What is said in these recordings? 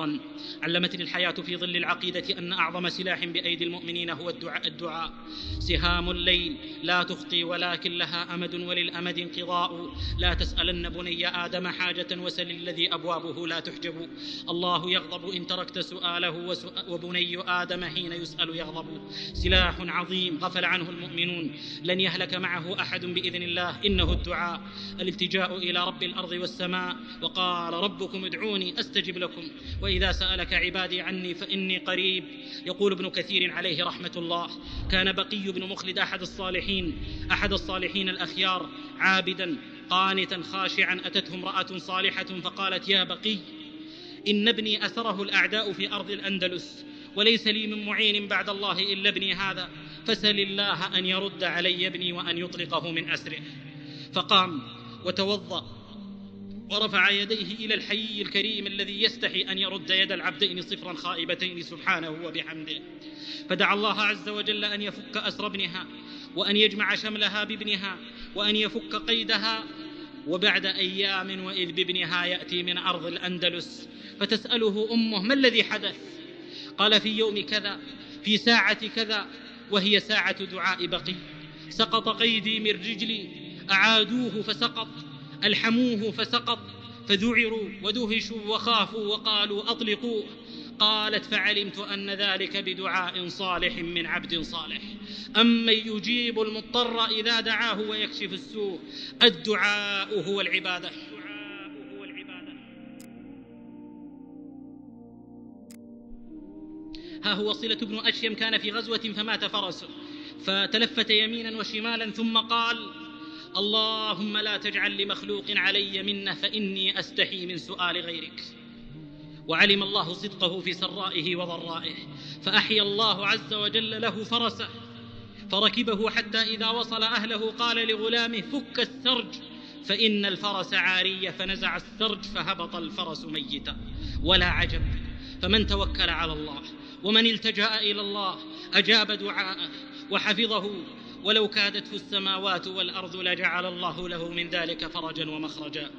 خيرا. علمتني الحياة في ظل العقيدة أن أعظم سلاح بأيدي المؤمنين هو الدعاء. سهام الليل لا تخطي ولكن لها أمد وللأمد انقضاء. لا تسألن بني آدم حاجة وسل الذي أبوابه لا تحجب. الله يغضب إن تركت سؤاله وبني آدم حين يسأل يغضب. سلاح عظيم غفل عنه المؤمنون لن يهلك معه أحد بإذن الله، إنه الدعاء. الالتجاء إلى رب الأرض والسماء، وقال ربكم ادعوني أستجب لكم وإذا سألك عبادي عني فإني قريب. يقول ابن كثير عليه رحمة الله: كان بقي بن مخلد أحد الصالحين الأخيار، عابدا قانتا خاشعا. أتته امرأة صالحة فقالت: يا بقي، إن ابني أسره الأعداء في أرض الأندلس، وليس لي من معين بعد الله إلا ابني هذا، فسل الله أن يرد علي ابني وأن يطلقه من أسره. فقام وتوضأ ورفع يديه إلى الحي الكريم الذي يستحي أن يرد يد العبدين صفرا خائبتين سبحانه وبحمده، فدعا الله عز وجل أن يفك أسر ابنها وأن يجمع شملها بابنها وأن يفك قيدها. وبعد أيام وإذ بابنها يأتي من أرض الأندلس فتسأله أمه: ما الذي حدث؟ قال: في يوم كذا في ساعة كذا، وهي ساعة دعاء بقي. سقط قيدي من رجلي، أعادوه فسقط، ألحموه فسقط، فذعروا ودهشوا وخافوا وقالوا: أطلقوه. قالت: فعلمت أن ذلك بدعاء صالح من عبد صالح. أمن يجيب المضطر إذا دعاه ويكشف السوء. الدعاء هو العبادة. ها هو صلة بن أشيم كان في غزوة فمات فرسه، فتلفت يمينا وشمالا ثم قال: اللهم لا تجعل لمخلوق علي منه فإني أستحي من سؤال غيرك. وعلم الله صدقه في سرائه وضرائه، فأحيا الله عز وجل له فرسه فركبه حتى إذا وصل أهله قال لغلامه: فك السرج فإن الفرس عارية، فنزع السرج فهبط الفرس ميتا. ولا عجب، فمن توكل على الله ومن التجأ إلى الله أجاب دعاءه وحفظه، ولو كادته السماوات والأرض لجعل الله له من ذلك فرجا ومخرجا.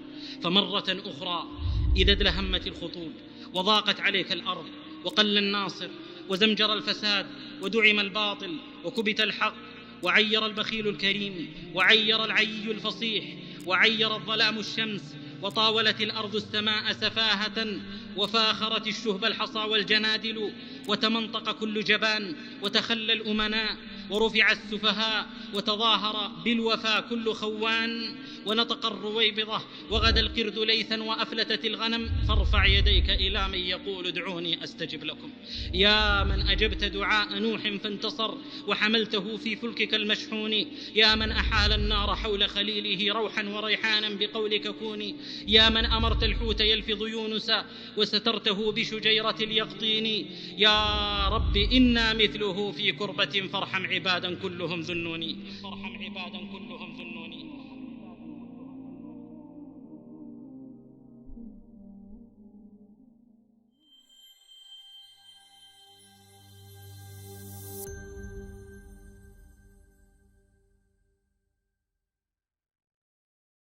فمرة أخرى إذا ادلهمت الخطوب وضاقت عليك الأرض وقل الناصر وزمجر الفساد ودعم الباطل وكبت الحق وعير البخيل الكريم وعير العي الفصيح وعير الظلام الشمس وطاولت الأرض السماء سفاهة وفاخرت الشهب الحصى والجنادل وتمنطق كل جبان وتخلى الأمناء ورفع السفهاء وتظاهر بالوفا كل خوان ونطق الرويبضة وغدا القرد ليثا وأفلتت الغنم. فارفع يديك إلى من يقول ادعوني أستجب لكم. يا من أجبت دعاء نوح فانتصر وحملته في فلكك المشحون، يا من أحال النار حول خليله روحا وريحانا بقولك كوني، يا من أمرت الحوت يلفظ يونس وسترته بشجيرة اليقطين. يا رب إنا مثله في كربة فارحم عبادا كلهم ذنوني.